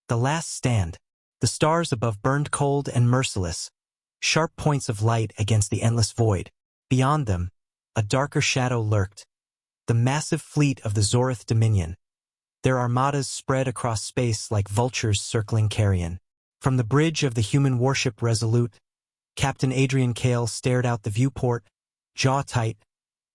The last stand. The stars above burned cold and merciless, sharp points of light against the endless void. Beyond them, a darker shadow lurked. The massive fleet of the Zorith Dominion. Their armadas spread across space like vultures circling carrion. From the bridge of the human warship Resolute, Captain Adrian Kale stared out the viewport, jaw tight,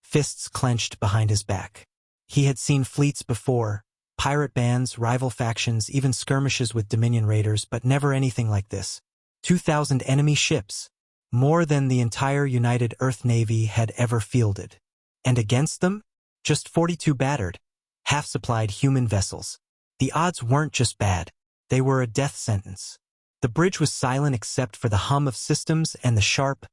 fists clenched behind his back. He had seen fleets before, pirate bands, rival factions, even skirmishes with Dominion raiders, but never anything like this. 2,000 enemy ships, more than the entire United Earth Navy had ever fielded. And against them, just 42 battered, half-supplied human vessels. The odds weren't just bad, they were a death sentence. The bridge was silent except for the hum of systems and the sharp,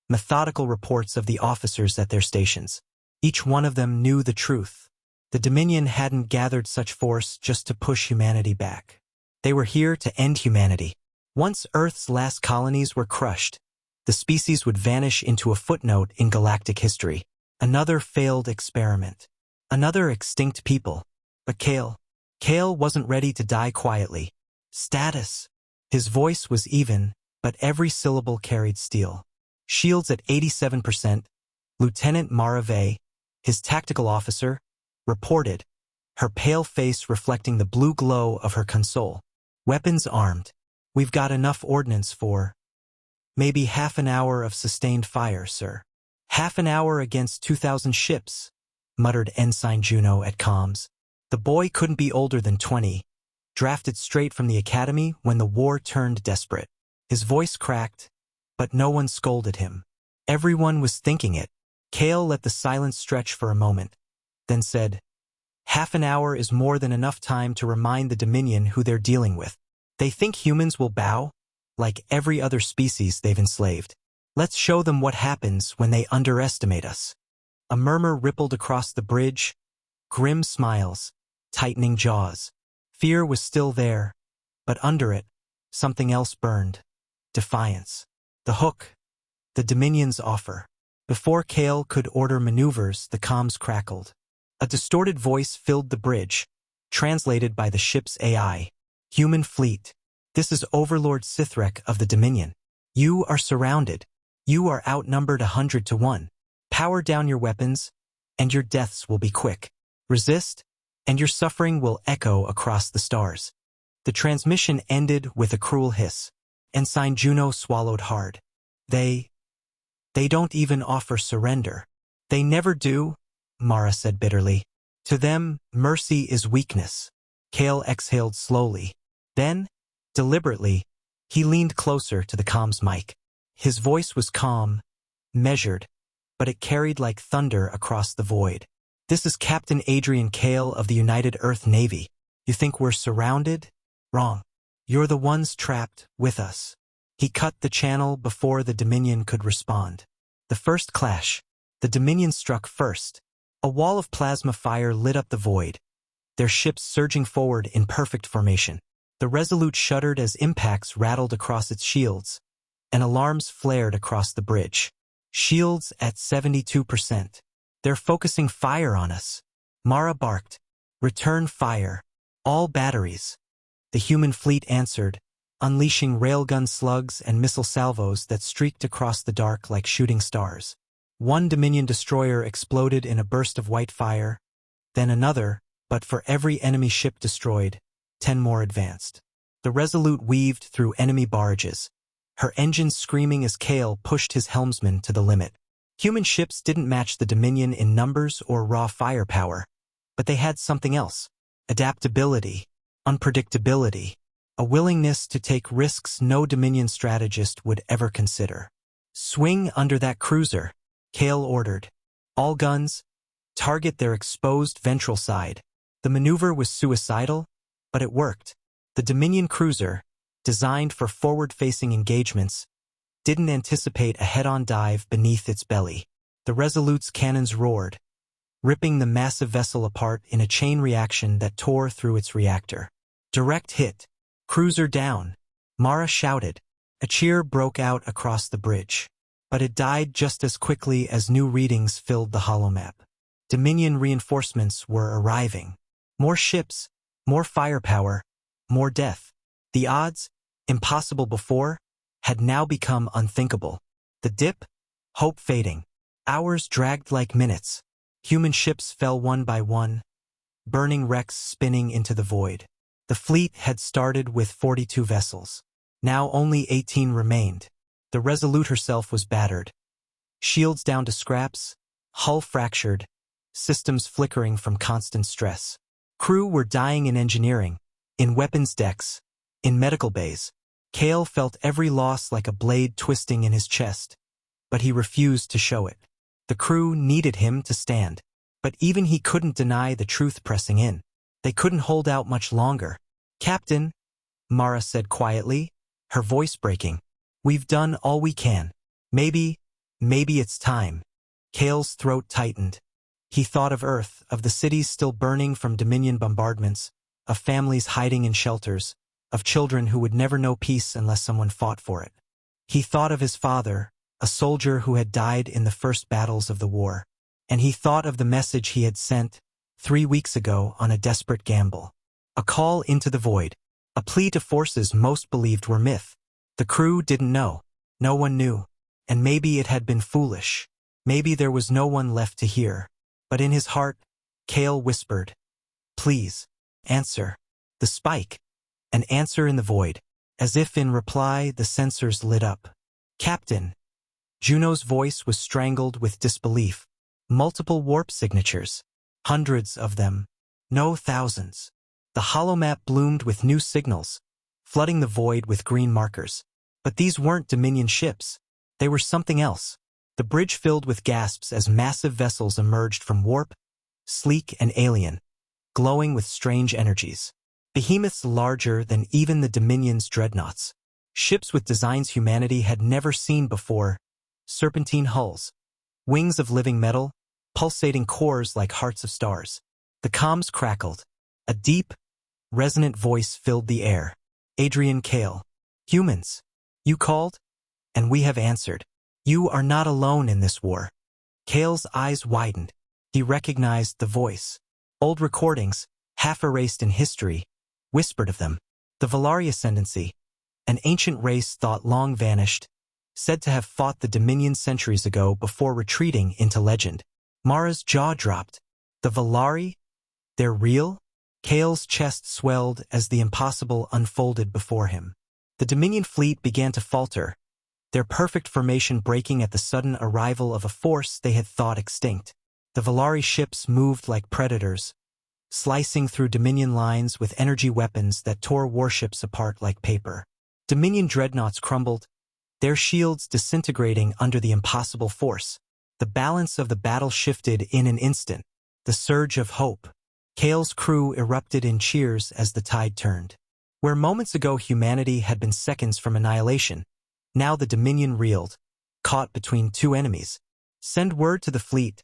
methodical reports of the officers at their stations. Each one of them knew the truth. The Dominion hadn't gathered such force just to push humanity back. They were here to end humanity. Once Earth's last colonies were crushed, the species would vanish into a footnote in galactic history. Another failed experiment. Another extinct people. But Kale wasn't ready to die quietly. Status. His voice was even, but every syllable carried steel. Shields at 87%, Lieutenant Mara Vey, his tactical officer, reported, her pale face reflecting the blue glow of her console. Weapons armed. We've got enough ordnance for maybe half an hour of sustained fire, sir. Half an hour against 2,000 ships, muttered Ensign Juno at comms. The boy couldn't be older than 20, drafted straight from the academy when the war turned desperate. His voice cracked, but no one scolded him. Everyone was thinking it. Kale let the silence stretch for a moment, then said, half an hour is more than enough time to remind the Dominion who they're dealing with. They think humans will bow, like every other species they've enslaved. Let's show them what happens when they underestimate us. A murmur rippled across the bridge, grim smiles, tightening jaws. Fear was still there, but under it, something else burned. Defiance. The hook. The Dominion's offer. Before Kale could order maneuvers, the comms crackled. A distorted voice filled the bridge, translated by the ship's AI. Human fleet. This is Overlord Sithrek of the Dominion. You are surrounded. You are outnumbered 100 to 1. Power down your weapons, and your deaths will be quick. Resist, and your suffering will echo across the stars. The transmission ended with a cruel hiss. Ensign Juno swallowed hard. They don't even offer surrender. They never do, Mara said bitterly. To them, mercy is weakness. Kale exhaled slowly. Then, deliberately, he leaned closer to the comms mic. His voice was calm, measured, but it carried like thunder across the void. This is Captain Adrian Kale of the United Earth Navy. You think we're surrounded? Wrong. You're the ones trapped with us. He cut the channel before the Dominion could respond. The first clash. The Dominion struck first. A wall of plasma fire lit up the void, their ships surging forward in perfect formation. The Resolute shuddered as impacts rattled across its shields, and alarms flared across the bridge. Shields at 72%. They're focusing fire on us. Mara barked. Return fire. All batteries. The human fleet answered, unleashing railgun slugs and missile salvos that streaked across the dark like shooting stars. One Dominion destroyer exploded in a burst of white fire, then another, but for every enemy ship destroyed, 10 more advanced. The Resolute weaved through enemy barrages, her engines screaming as Kale pushed his helmsman to the limit. Human ships didn't match the Dominion in numbers or raw firepower, but they had something else. Adaptability, unpredictability, a willingness to take risks no Dominion strategist would ever consider. Swing under that cruiser, Kale ordered. All guns, target their exposed ventral side. The maneuver was suicidal, but it worked. The Dominion cruiser, designed for forward-facing engagements, didn't anticipate a head-on dive beneath its belly. The Resolute's cannons roared, ripping the massive vessel apart in a chain reaction that tore through its reactor. Direct hit. Cruiser down. Mara shouted. A cheer broke out across the bridge. But it died just as quickly as new readings filled the holomap. Dominion reinforcements were arriving. More ships, more firepower, more death. The odds, impossible before, had now become unthinkable. The dip, hope fading. Hours dragged like minutes. Human ships fell one by one, burning wrecks spinning into the void. The fleet had started with 42 vessels. Now only 18 remained. The Resolute herself was battered. Shields down to scraps, hull fractured, systems flickering from constant stress. Crew were dying in engineering, in weapons decks, in medical bays. Cale felt every loss like a blade twisting in his chest, but he refused to show it. The crew needed him to stand, but even he couldn't deny the truth pressing in. They couldn't hold out much longer. "Captain," Mara said quietly, her voice breaking, "we've done all we can. Maybe it's time." Cale's throat tightened. He thought of Earth, of the cities still burning from Dominion bombardments, of families hiding in shelters, of children who would never know peace unless someone fought for it. He thought of his father, a soldier who had died in the first battles of the war, and he thought of the message he had sent 3 weeks ago on a desperate gamble. A call into the void, a plea to forces most believed were myth. The crew didn't know. No one knew. And maybe it had been foolish. Maybe there was no one left to hear. But in his heart, Cale whispered, "Please, answer." The spike. An answer in the void. As if in reply, the sensors lit up. "Captain." Juno's voice was strangled with disbelief. Multiple warp signatures. Hundreds of them. No, thousands. The holomap bloomed with new signals, flooding the void with green markers. But these weren't Dominion ships. They were something else. The bridge filled with gasps as massive vessels emerged from warp, sleek and alien, glowing with strange energies. Behemoths larger than even the Dominion's dreadnoughts. Ships with designs humanity had never seen before. Serpentine hulls, wings of living metal, pulsating cores like hearts of stars. The comms crackled. A deep, resonant voice filled the air. "Adrian Cale. Humans. You called? And we have answered. You are not alone in this war." Cale's eyes widened. He recognized the voice. Old recordings, half erased in history, whispered of them. The Valari ascendancy, an ancient race thought long vanished, said to have fought the Dominion centuries ago before retreating into legend. Mara's jaw dropped. The Valari? They're real? Cale's chest swelled as the impossible unfolded before him. The Dominion fleet began to falter, their perfect formation breaking at the sudden arrival of a force they had thought extinct. The Valari ships moved like predators, slicing through Dominion lines with energy weapons that tore warships apart like paper. Dominion dreadnoughts crumbled, their shields disintegrating under the impossible force. The balance of the battle shifted in an instant. The surge of hope. Cale's crew erupted in cheers as the tide turned. Where moments ago humanity had been seconds from annihilation, now the Dominion reeled, caught between two enemies. "Send word to the fleet,"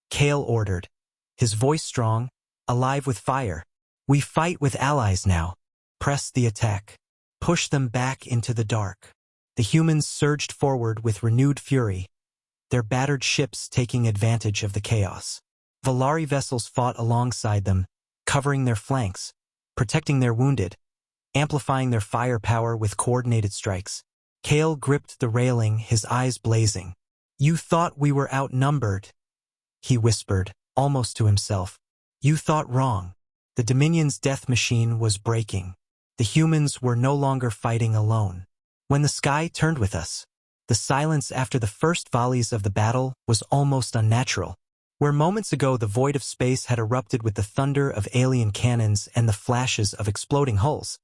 Cale ordered, his voice strong, alive with fire. "We fight with allies now. Press the attack. Push them back into the dark." The humans surged forward with renewed fury, their battered ships taking advantage of the chaos. Valari vessels fought alongside them, covering their flanks, protecting their wounded, amplifying their firepower with coordinated strikes. Cale gripped the railing, his eyes blazing. "You thought we were outnumbered," he whispered, almost to himself. "You thought wrong." The Dominion's death machine was breaking. The humans were no longer fighting alone. When the sky turned with us, the silence after the first volleys of the battle was almost unnatural. Where moments ago the void of space had erupted with the thunder of alien cannons and the flashes of exploding hulls,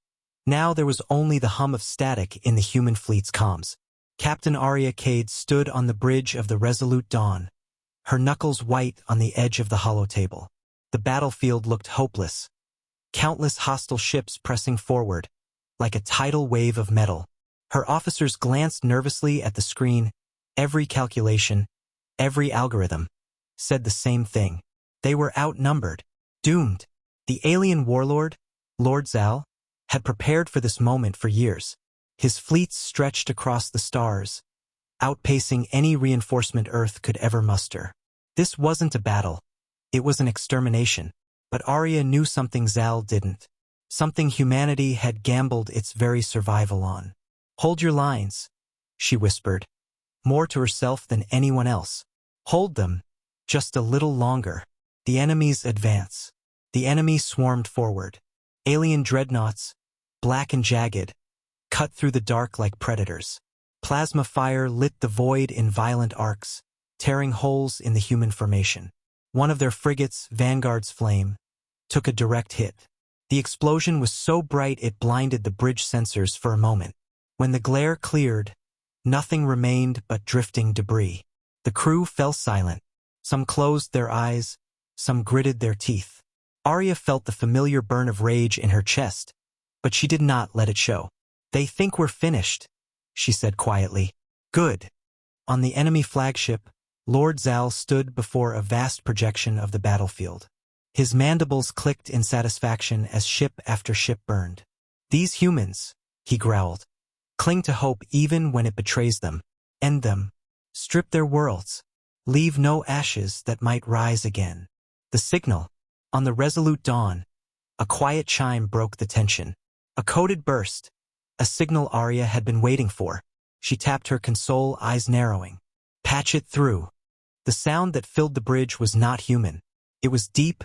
now there was only the hum of static in the human fleet's comms. Captain Arya Cade stood on the bridge of the Resolute Dawn, her knuckles white on the edge of the holotable. The battlefield looked hopeless. Countless hostile ships pressing forward, like a tidal wave of metal. Her officers glanced nervously at the screen. Every calculation, every algorithm, said the same thing. They were outnumbered, doomed. The alien warlord, Lord Zal, had prepared for this moment for years. His fleets stretched across the stars, outpacing any reinforcement Earth could ever muster. This wasn't a battle. It was an extermination. But Arya knew something Zal didn't. something humanity had gambled its very survival on. "Hold your lines," she whispered, more to herself than anyone else. "Hold them, just a little longer." The enemy's advance. The enemy swarmed forward. Alien dreadnoughts, black and jagged, cut through the dark like predators. Plasma fire lit the void in violent arcs, tearing holes in the human formation. One of their frigates, Vanguard's Flame, took a direct hit. The explosion was so bright it blinded the bridge sensors for a moment. When the glare cleared, nothing remained but drifting debris. The crew fell silent. Some closed their eyes, some gritted their teeth. Arya felt the familiar burn of rage in her chest, but she did not let it show. "They think we're finished," she said quietly. "Good." On the enemy flagship, Lord Zal stood before a vast projection of the battlefield. His mandibles clicked in satisfaction as ship after ship burned. "These humans," he growled, "cling to hope even when it betrays them. End them. Strip their worlds. Leave no ashes that might rise again." The signal. On the resolute dawn, a quiet chime broke the tension. A coded burst, a signal Arya had been waiting for. She tapped her console, eyes narrowing. "Patch it through." The sound that filled the bridge was not human. It was deep,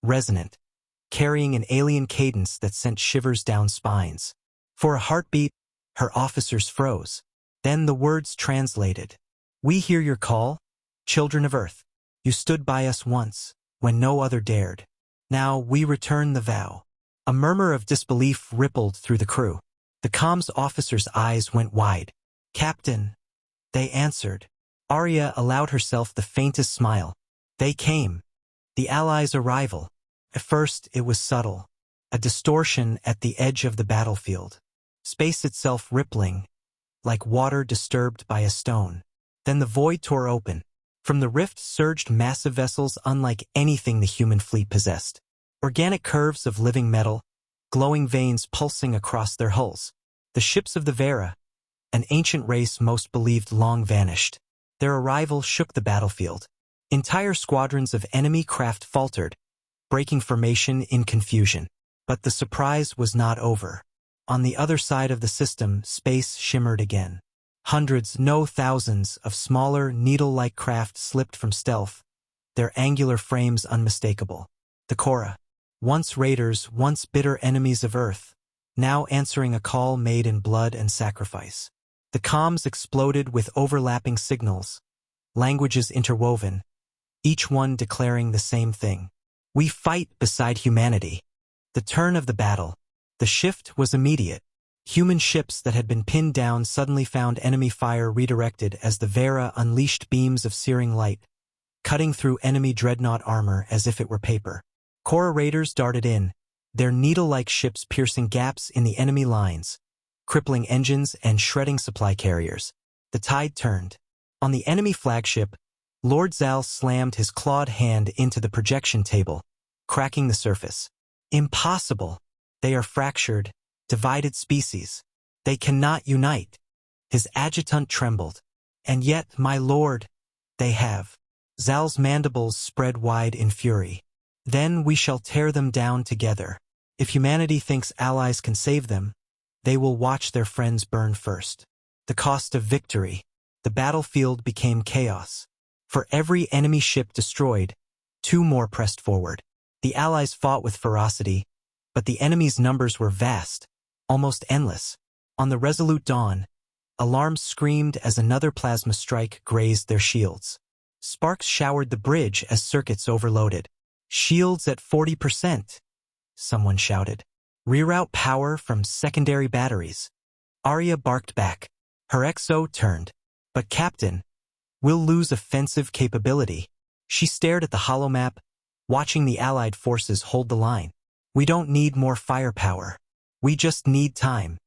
resonant, carrying an alien cadence that sent shivers down spines. For a heartbeat, her officers froze. Then the words translated. "We hear your call, children of Earth. You stood by us once, when no other dared. Now we return the vow." A murmur of disbelief rippled through the crew. The comms officer's eyes went wide. "Captain," they answered. Arya allowed herself the faintest smile. They came. The Allies' arrival. At first it was subtle, a distortion at the edge of the battlefield. Space itself rippling, like water disturbed by a stone. Then the void tore open. From the rift surged massive vessels unlike anything the human fleet possessed. Organic curves of living metal, glowing veins pulsing across their hulls. The ships of the Vera, an ancient race most believed long vanished. Their arrival shook the battlefield. Entire squadrons of enemy craft faltered, breaking formation in confusion. But the surprise was not over. On the other side of the system, space shimmered again. Hundreds, no thousands, of smaller, needle-like craft slipped from stealth, their angular frames unmistakable. The Korra, once raiders, once bitter enemies of Earth, now answering a call made in blood and sacrifice. The comms exploded with overlapping signals, languages interwoven, each one declaring the same thing. "We fight beside humanity." The turn of the battle. The shift was immediate. Human ships that had been pinned down suddenly found enemy fire redirected as the Vera unleashed beams of searing light, cutting through enemy dreadnought armor as if it were paper. Korra raiders darted in, their needle-like ships piercing gaps in the enemy lines, crippling engines and shredding supply carriers. The tide turned. On the enemy flagship, Lord Zal slammed his clawed hand into the projection table, cracking the surface. "Impossible. They are fractured, divided species. They cannot unite." His adjutant trembled. "And yet, my lord, they have." Zal's mandibles spread wide in fury. "Then we shall tear them down together. If humanity thinks allies can save them, they will watch their friends burn first." The cost of victory. The battlefield became chaos. For every enemy ship destroyed, 2 more pressed forward. The allies fought with ferocity, but the enemy's numbers were vast, almost endless. On the resolute dawn, alarms screamed as another plasma strike grazed their shields. Sparks showered the bridge as circuits overloaded. "Shields at 40%, someone shouted. "Reroute power from secondary batteries." Arya barked back. Her XO turned. "But Captain, we'll lose offensive capability." She stared at the holomap, watching the Allied forces hold the line. "We don't need more firepower. We just need time.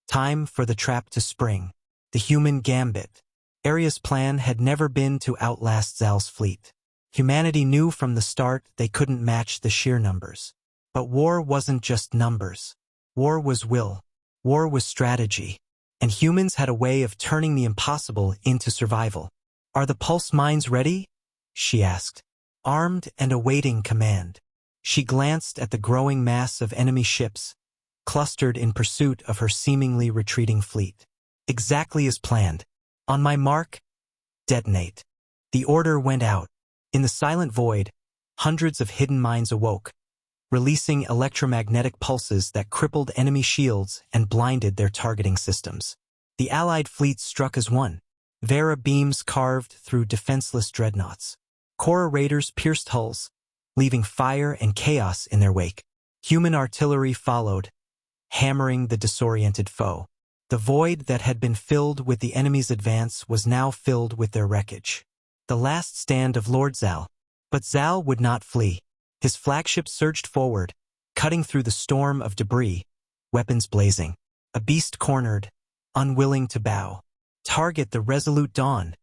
Time for the trap to spring." The human gambit. Arya's plan had never been to outlast Zal's fleet. Humanity knew from the start they couldn't match the sheer numbers. But war wasn't just numbers. War was will. War was strategy. And humans had a way of turning the impossible into survival. "Are the pulse mines ready?" she asked. "Armed and awaiting command." She glanced at the growing mass of enemy ships, clustered in pursuit of her seemingly retreating fleet. Exactly as planned. On my mark, detonate. The order went out. In the silent void, hundreds of hidden mines awoke, releasing electromagnetic pulses that crippled enemy shields and blinded their targeting systems. The Allied fleet struck as one. Vera beams carved through defenseless dreadnoughts. Cora raiders pierced hulls, leaving fire and chaos in their wake. Human artillery followed, hammering the disoriented foe. The void that had been filled with the enemy's advance was now filled with their wreckage. The last stand of Lord Zal. But Zal would not flee. His flagship surged forward, cutting through the storm of debris, weapons blazing. A beast cornered, unwilling to bow. Target the resolute Dawn,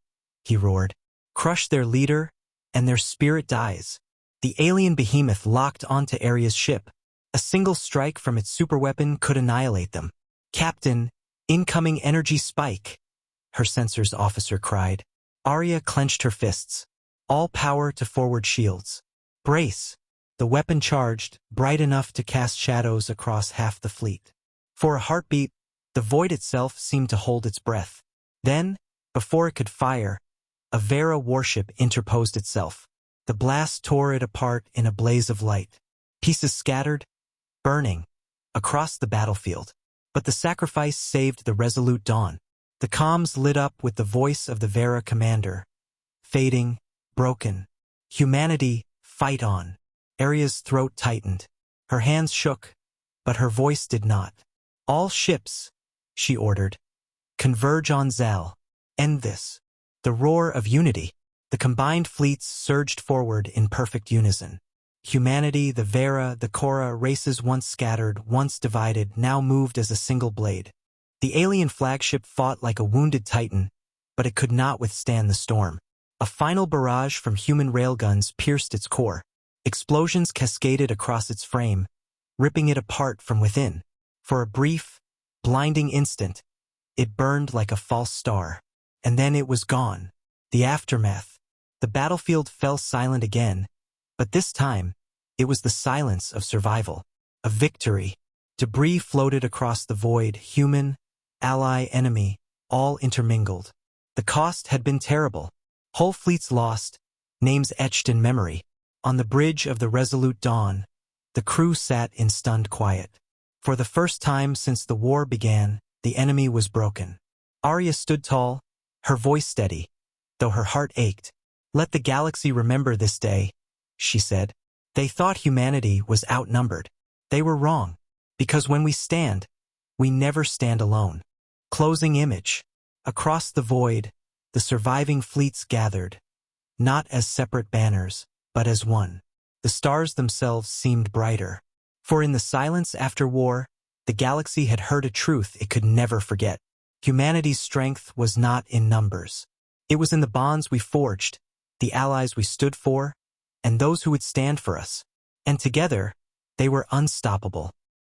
he roared. Crush their leader, and their spirit dies. The alien behemoth locked onto Arya's ship. A single strike from its superweapon could annihilate them. Captain, incoming energy spike, her sensors officer cried. Arya clenched her fists. All power to forward shields. Brace. The weapon charged, bright enough to cast shadows across half the fleet. For a heartbeat, the void itself seemed to hold its breath. Then, before it could fire, a Vera warship interposed itself. The blast tore it apart in a blaze of light. Pieces scattered, burning, across the battlefield. But the sacrifice saved the resolute Dawn. The comms lit up with the voice of the Vera commander. Fading, broken. Humanity, fight on. Arya's throat tightened. Her hands shook, but her voice did not. All ships, she ordered, converge on Zal. End this. The roar of unity. The combined fleets surged forward in perfect unison. Humanity, the Vera, the Cora, races once scattered, once divided, now moved as a single blade. The alien flagship fought like a wounded titan, but it could not withstand the storm. A final barrage from human railguns pierced its core. Explosions cascaded across its frame, ripping it apart from within. For a brief, blinding instant, it burned like a false star. And then it was gone. The aftermath. The battlefield fell silent again, but this time, it was the silence of survival. A victory. Debris floated across the void, human, ally, enemy, all intermingled. The cost had been terrible. Whole fleets lost, names etched in memory. On the bridge of the resolute Dawn, the crew sat in stunned quiet. For the first time since the war began, the enemy was broken. Arya stood tall, her voice steady, though her heart ached. Let the galaxy remember this day, she said. They thought humanity was outnumbered. They were wrong, because when we stand, we never stand alone. Closing image. Across the void, the surviving fleets gathered, not as separate banners, but as one. The stars themselves seemed brighter. For in the silence after war, the galaxy had heard a truth it could never forget. Humanity's strength was not in numbers. It was in the bonds we forged, the allies we stood for, and those who would stand for us. And together, they were unstoppable.